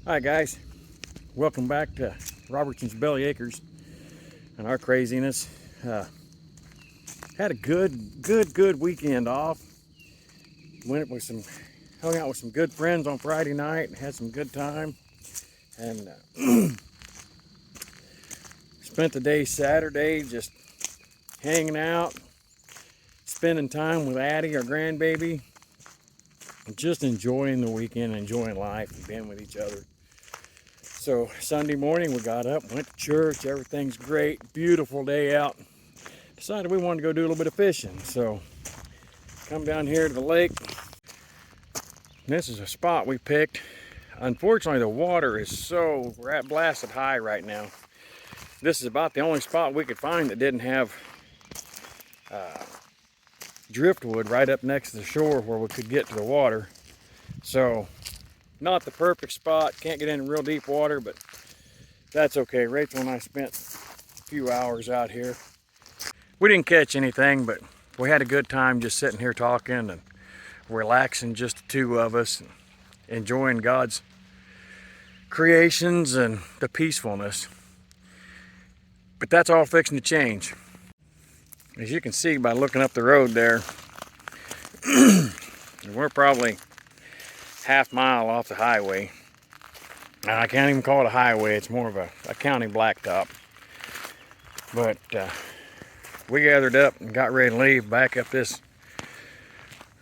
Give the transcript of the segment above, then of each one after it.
Hi guys, welcome back to Robertson's Belly Acres and our craziness. Had a good weekend off. Went with hung out with some good friends on Friday night and had some good time. And spent the day Saturday just hanging out, spending time with Addie, our grandbaby, and just enjoying the weekend, enjoying life and being with each other. So Sunday morning we got up, went to church, everything's great, beautiful day out. Decided we wanted to go do a little bit of fishing. So come down here to the lake. This is a spot we picked. Unfortunately the water is we're at blasted high right now. This is about the only spot we could find that didn't have driftwood right up next to the shore where we could get to the water. So not the perfect spot, can't get in real deep water, but that's okay. Rachel and I spent a few hours out here. We didn't catch anything, but we had a good time just sitting here talking and relaxing, just the two of us, and enjoying God's creations and the peacefulness. But that's all fixing to change. As you can see by looking up the road there, we're probably half mile off the highway. And I can't even call it a highway, it's more of a county blacktop. But we gathered up and got ready to leave back up this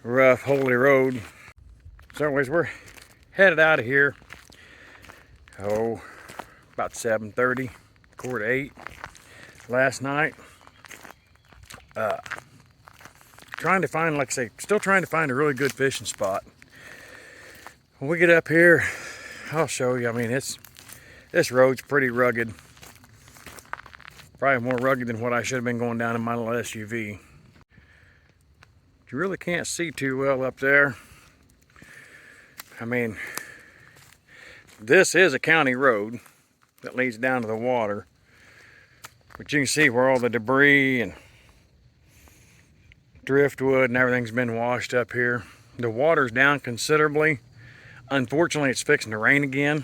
rough, holy road. So anyways, we're headed out of here. About 7:30, 7:45 last night. Trying to find, like I say, still trying to find a really good fishing spot. When we get up here, I'll show you. I mean, this road's pretty rugged. Probably more rugged than what I should have been going down in my little SUV. You really can't see too well up there. I mean, this is a county road that leads down to the water. But you can see where all the debris and driftwood and everything's been washed up here. The water's down considerably. Unfortunately, it's fixing to rain again.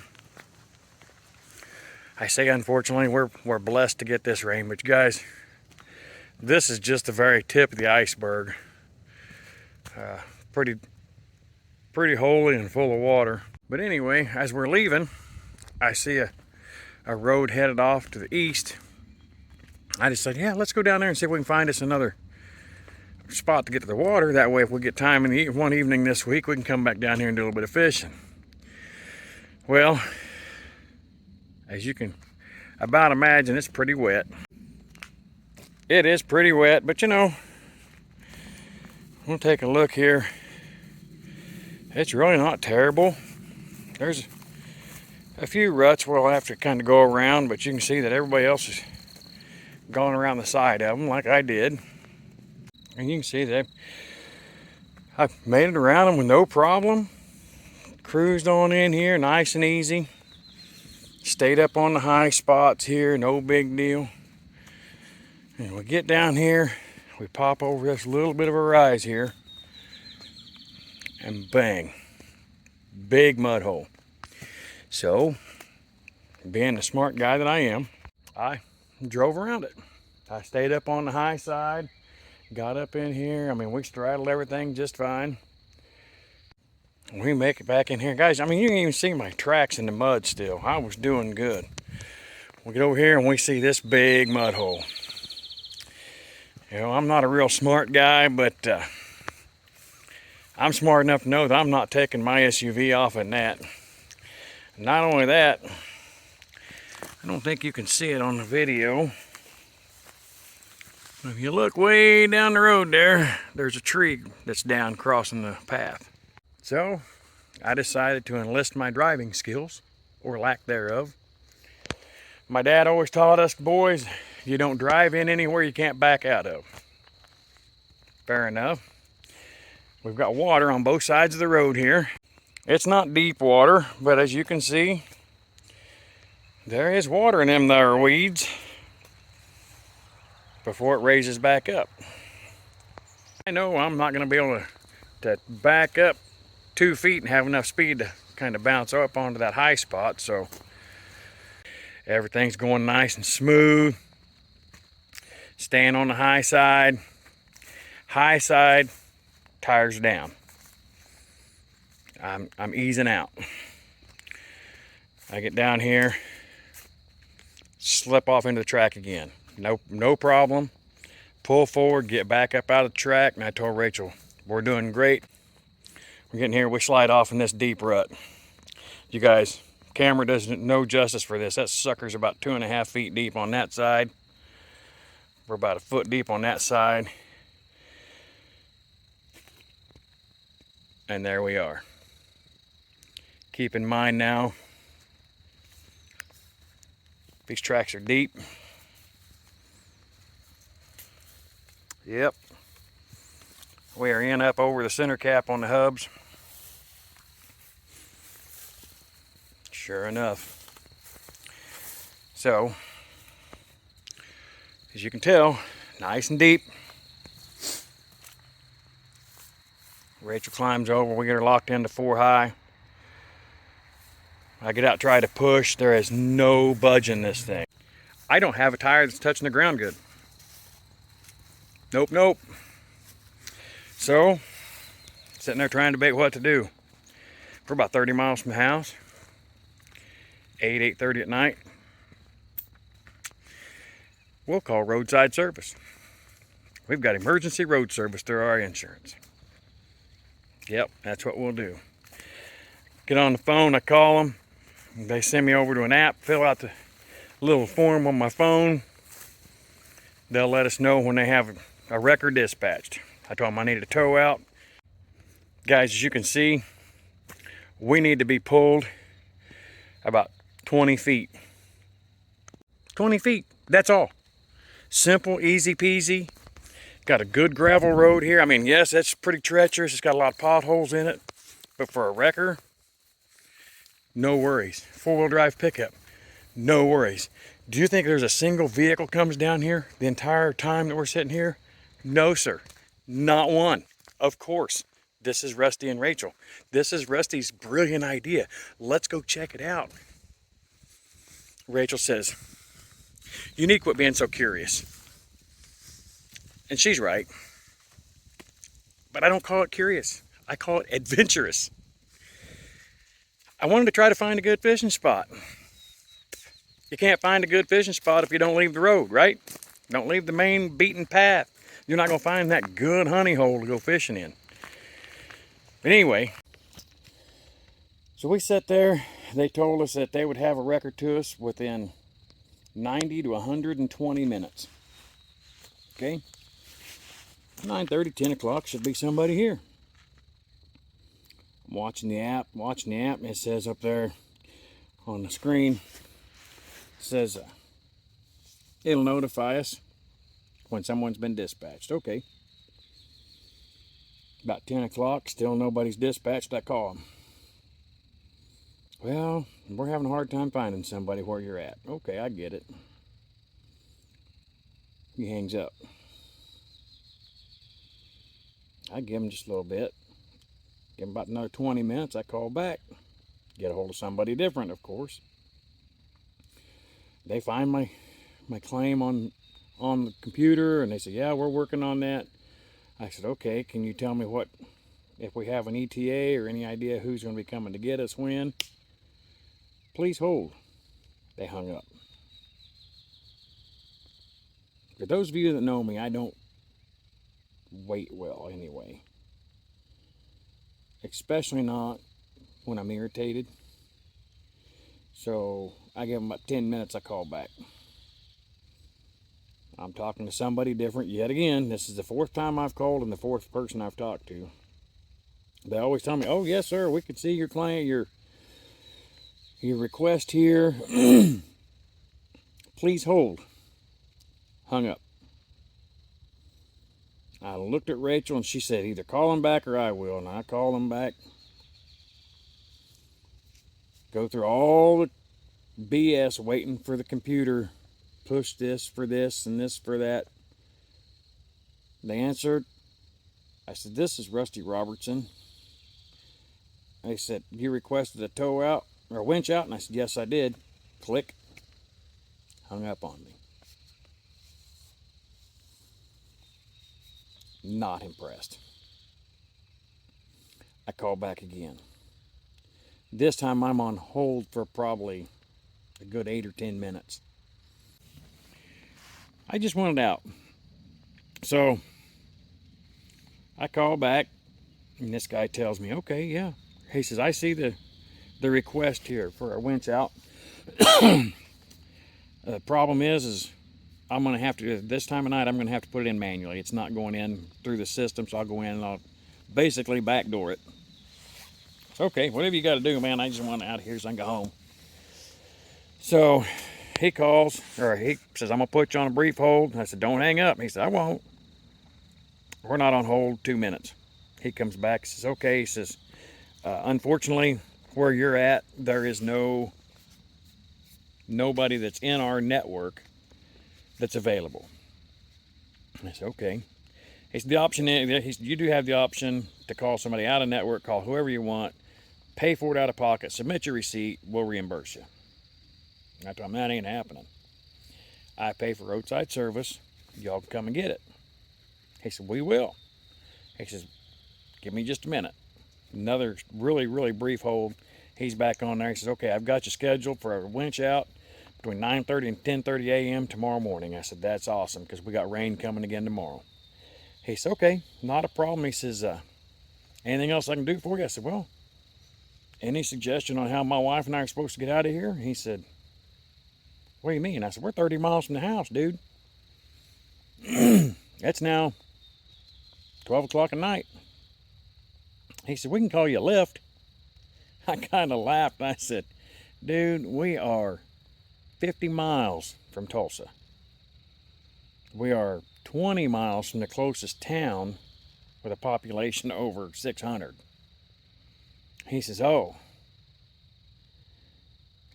I say unfortunately, we're blessed to get this rain, but you guys, this is just the very tip of the iceberg. Pretty holy and full of water. But anyway, as we're leaving, I see a road headed off to the east. I just said, yeah, let's go down there and see if we can find us another spot to get to the water. That way, if we get time in one evening this week, we can come back down here and do a little bit of fishing. Well, as you can about imagine, it's pretty wet. It is pretty wet, but you know, we'll take a look here. It's really not terrible. There's a few ruts where I'll have to kind of go around, but you can see that everybody else is going around the side of them like I did. And you can see that I've made it around them with no problem. Cruised on in here nice and easy. Stayed up on the high spots here, no big deal. And we get down here, we pop over this little bit of a rise here, and bang, big mud hole. So, being the smart guy that I am, I drove around it. I stayed up on the high side, got up in here. I mean, we straddled everything just fine. We make it back in here. Guys, I mean, you can even see my tracks in the mud still. I was doing good. We get over here and we see this big mud hole. You know, I'm not a real smart guy, but I'm smart enough to know that I'm not taking my SUV off in that. Not only that, I don't think you can see it on the video. If you look way down the road there's a tree that's down crossing the path. So I decided to enlist my driving skills, or lack thereof. My dad always taught us boys, you don't drive in anywhere you can't back out of. Fair enough. We've got water on both sides of the road here. It's not deep water, but as you can see, there is water in them there weeds before it raises back up. I know I'm not going to be able to back up 2 feet and have enough speed to kind of bounce up onto that high spot, so everything's going nice and smooth. Staying on the high side. High side, tires down. I'm easing out. I get down here, slip off into the track again. No problem. Pull forward, get back up out of the track, and I told Rachel, we're doing great. We're getting here, we slide off in this deep rut. You guys, camera doesn't no justice for this. That sucker's about 2.5 feet deep on that side. We're about 1 foot deep on that side. And there we are. Keep in mind now, these tracks are deep. Yep. We are in up over the center cap on the hubs. Sure enough. So, as you can tell, nice and deep. Rachel climbs over, we get her locked into 4 high. I get out, try to push. There is no budge in this thing. I don't have a tire that's touching the ground good. Nope. So, sitting there trying to debate what to do. We're about 30 miles from the house. 8:30 at night. We'll call roadside service. We've got emergency road service through our insurance. Yep, that's what we'll do. Get on the phone, I call them. They send me over to an app, fill out the little form on my phone. They'll let us know when they have a wrecker dispatched. I told them I need a tow out. Guys, as you can see, we need to be pulled about 20 feet. 20 feet, that's all. Simple, easy peasy. Got a good gravel road here. I mean, yes, it's pretty treacherous. It's got a lot of potholes in it. But for a wrecker, no worries. 4-wheel drive pickup, no worries. Do you think there's a single vehicle comes down here the entire time that we're sitting here? No, sir. Not one. Of course. This is Rusty and Rachel. This is Rusty's brilliant idea. Let's go check it out. Rachel says, you need to quit being so curious. And she's right. But I don't call it curious. I call it adventurous. I wanted to try to find a good fishing spot. You can't find a good fishing spot if you don't leave the road, right? Don't leave the main beaten path. You're not going to find that good honey hole to go fishing in. But anyway, so we sat there. They told us that they would have a wrecker to us within 90 to 120 minutes. Okay? 9:30, 10 o'clock should be somebody here. I'm watching the app, and it says up there on the screen, it says it'll notify us when someone's been dispatched. Okay. About 10 o'clock, still nobody's dispatched. I call them. Well, we're having a hard time finding somebody where you're at. Okay, I get it. He hangs up. I give him just a little bit. Give him about another 20 minutes. I call back. Get a hold of somebody different, of course. They find my claim on the computer, and they say, yeah, we're working on that. I said, okay, can you tell me what, if we have an ETA or any idea who's going to be coming to get us when? Please hold. They hung up. For those of you that know me, I don't wait well anyway. Especially not when I'm irritated. So I give them about 10 minutes, I call back. I'm talking to somebody different yet again. This is the 4th time I've called and the 4th person I've talked to. They always tell me, oh yes sir, we can see your client, your request here. Please hold. Hung up. I looked at Rachel and she said, either call him back or I will. And I call him back. Go through all the BS waiting for the computer. Push this for this and this for that. They answered. I said, this is Rusty Robertson. They said, you requested a tow out or a winch out? And I said, yes, I did. Click. Hung up on me. Not impressed. I called back again. This time I'm on hold for probably a good 8 or 10 minutes. I just wanted out. So I call back, and this guy tells me, okay, yeah. He says, I see the request here for a winch out. The problem is I'm going to have to, this time of night, I'm going to have to put it in manually. It's not going in through the system, so I'll go in and I'll basically backdoor it. It's okay, whatever you got to do, man. I just want out of here so I can go home. So he calls, or he says, I'm going to put you on a brief hold. I said, don't hang up. He said, I won't. We're not on hold 2 minutes. He comes back, he says, okay. He says, unfortunately, where you're at, there is nobody that's in our network that's available. I said, okay. He said, the option is, you do have the option to call somebody out of network, call whoever you want, pay for it out of pocket, submit your receipt, we'll reimburse you. I told him that ain't happening. I pay for roadside service, y'all can come and get it. He said, we will. He says, give me just a minute. Another really, really brief hold. He's back on there. He says, okay, I've got you scheduled for a winch out between 9:30 and 10:30 a.m. tomorrow morning. I said, that's awesome, because we got rain coming again tomorrow. He said, okay, not a problem. He says, anything else I can do for you? I said, well, any suggestion on how my wife and I are supposed to get out of here? He said, what do you mean? I said, we're 30 miles from the house, dude. It's now 12 o'clock at night. He said, we can call you a lift. I kind of laughed. I said, dude, we are 50 miles from Tulsa. We are 20 miles from the closest town with a population over 600. He says, oh,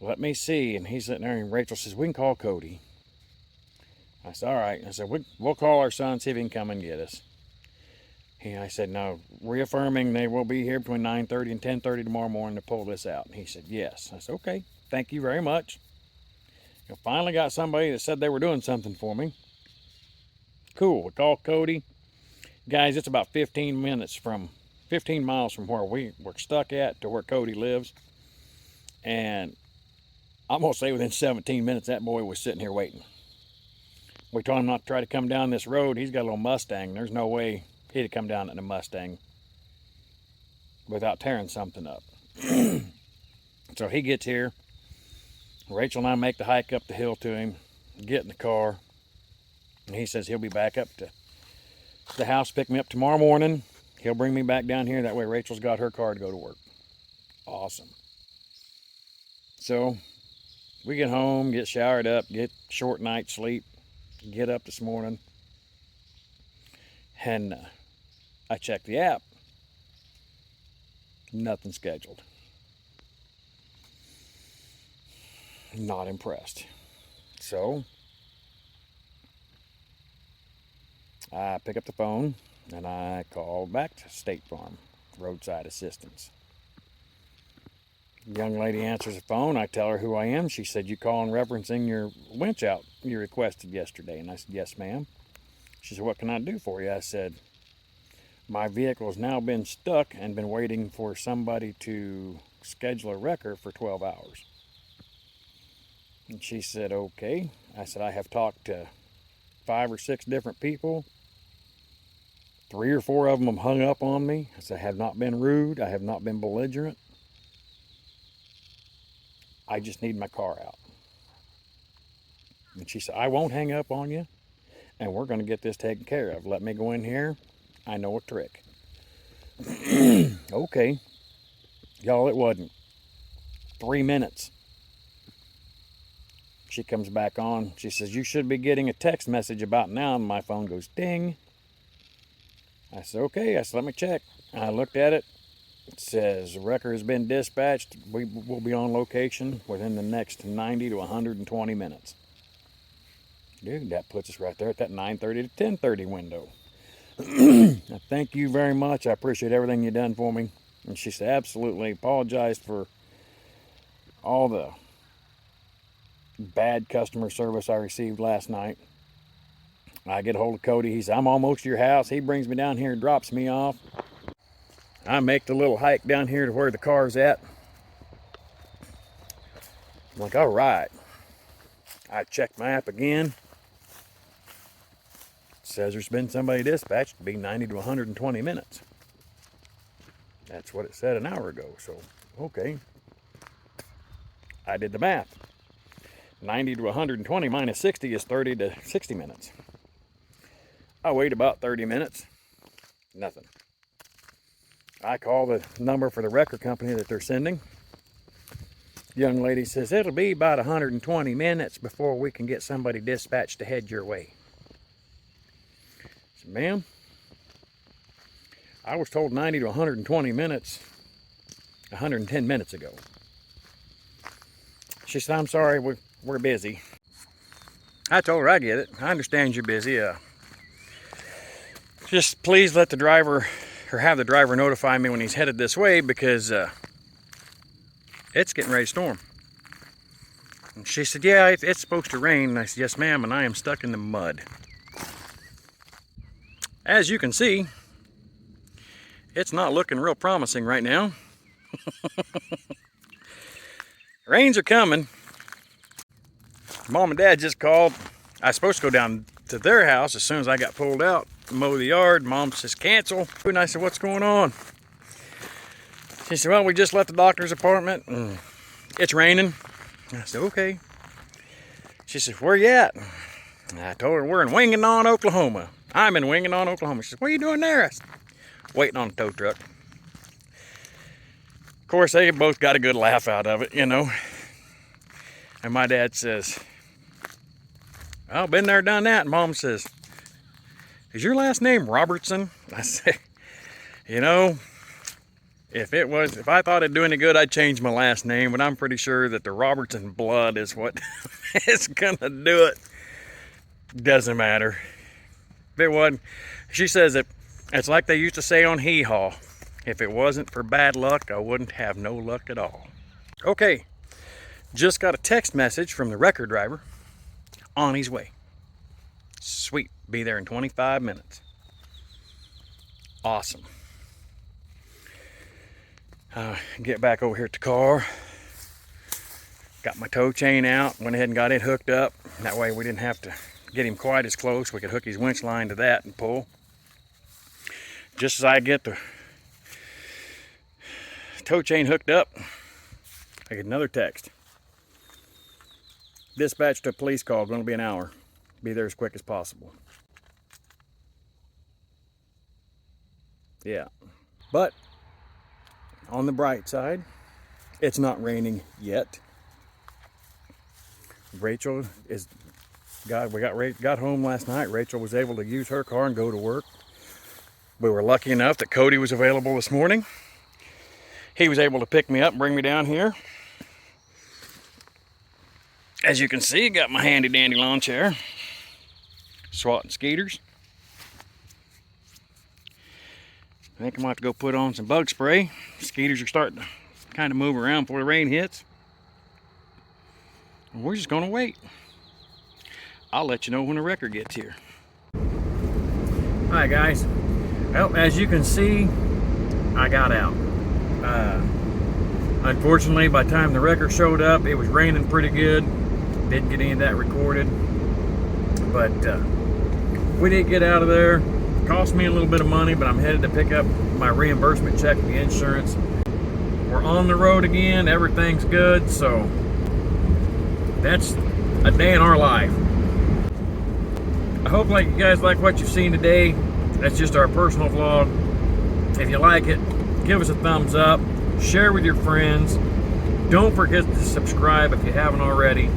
let me see. And he's sitting there, and Rachel says, we can call Cody. I said, all right. I said, we'll call our son, see if he can come and get us. And I said, no, reaffirming they will be here between 9:30 and 10:30 tomorrow morning to pull this out. And he said, yes. I said, okay, thank you very much. I finally got somebody that said they were doing something for me. Cool, we called Cody. Guys, it's about 15 miles from where we're stuck at to where Cody lives. And I'm going to say within 17 minutes, that boy was sitting here waiting. We told him not to try to come down this road. He's got a little Mustang. There's no way he'd have come down in a Mustang without tearing something up. So he gets here. Rachel and I make the hike up the hill to him, get in the car, and he says he'll be back up to the house, pick me up tomorrow morning. He'll bring me back down here. That way Rachel's got her car to go to work. Awesome. So we get home, get showered up, get short night's sleep, get up this morning, and I check the app. Nothing scheduled. Not impressed. So I pick up the phone and I call back to State Farm, roadside assistance. The young lady answers the phone. I tell her who I am. She said, you calling referencing your winch out you requested yesterday? And I said, yes, ma'am. She said, what can I do for you? I said, my vehicle has now been stuck and been waiting for somebody to schedule a wrecker for 12 hours. And she said, okay. I said, I have talked to 5 or 6 different people. 3 or 4 of them have hung up on me. I said, I have not been rude. I have not been belligerent. I just need my car out. And she said, I won't hang up on you, and we're going to get this taken care of. Let me go in here. I know a trick. Okay. Y'all, it wasn't 3 minutes. She comes back on. She says, you should be getting a text message about now. And my phone goes ding. I said, okay. I said, let me check. I looked at it. It says the wrecker has been dispatched. We will be on location within the next 90 to 120 minutes. Dude, that puts us right there at that 9:30 to 10:30 window. Now, thank you very much. I appreciate everything you've done for me. And she said, absolutely, apologized for all the bad customer service I received last night. I get a hold of Cody. He said, I'm almost to your house. He brings me down here and drops me off. I make the little hike down here to where the car's at. I'm like, all right. I check my app again. It says there's been somebody dispatched to be 90 to 120 minutes. That's what it said an hour ago. So, okay. I did the math. 90 to 120 minus 60 is 30 to 60 minutes. I wait about 30 minutes. Nothing. I call the number for the record company that they're sending. The young lady says, it'll be about 120 minutes before we can get somebody dispatched to head your way. I said, ma'am, I was told 90 to 120 minutes 110 minutes ago. She said, I'm sorry, we're busy. I told her, I get it. I understand you're busy. Just please let the driver, or have the driver notify me when he's headed this way, because it's getting ready to storm. And she said, yeah, it's supposed to rain. And I said, yes, ma'am, and I am stuck in the mud. As you can see, it's not looking real promising right now. Rains are coming. Mom and Dad just called. I was supposed to go down to their house as soon as I got pulled out, mow the yard. Mom says, cancel. And I said, what's going on? She said, well, we just left the doctor's appointment and it's raining. I said, okay. She said, where you at? And I told her, we're in Winganon, Oklahoma. I'm in Winganon, Oklahoma. She said, what are you doing there? I said, waiting on a tow truck. Of course, they both got a good laugh out of it, you know. And my dad says, well, been there, done that. And Mom says, is your last name Robertson? I say, you know, if I thought it'd do any good, I'd change my last name, but I'm pretty sure that the Robertson blood is what is gonna do it. Doesn't matter. If it wasn't, she says that it's like they used to say on Hee Haw, if it wasn't for bad luck, I wouldn't have no luck at all. Okay, just got a text message from the record driver. On his way. Sweet. Be there in 25 minutes. Awesome. Get back over here at the car. Got my tow chain out. Went ahead and got it hooked up. That way we didn't have to get him quite as close. We could hook his winch line to that and pull. Just as I get the tow chain hooked up, I get another text. Dispatch to a police call, going to be an hour. Be there as quick as possible. Yeah. But, on the bright side, it's not raining yet. Rachel is, we got home last night. Rachel was able to use her car and go to work. We were lucky enough that Cody was available this morning. He was able to pick me up and bring me down here. As you can see, got my handy dandy lawn chair. Swatting skeeters. I think I'm gonna have to go put on some bug spray. Skeeters are starting to kind of move around before the rain hits. And we're just gonna wait. I'll let you know when the wrecker gets here. Alright guys, well, as you can see, I got out. Unfortunately, by the time the wrecker showed up, it was raining pretty good. Didn't get any of that recorded, but we did get out of there. Cost me a little bit of money, but I'm headed to pick up my reimbursement check from the insurance. We're on the road again. Everything's good, so that's a day in our life. I hope you guys like what you've seen today. That's just our personal vlog. If you like it, give us a thumbs up. Share with your friends. Don't forget to subscribe if you haven't already.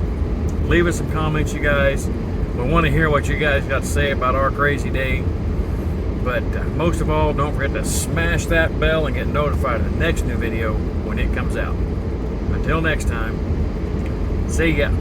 Leave us some comments, you guys. We want to hear what you guys got to say about our crazy day. But most of all, don't forget to smash that bell and get notified of the next new video when it comes out. Until next time, see ya.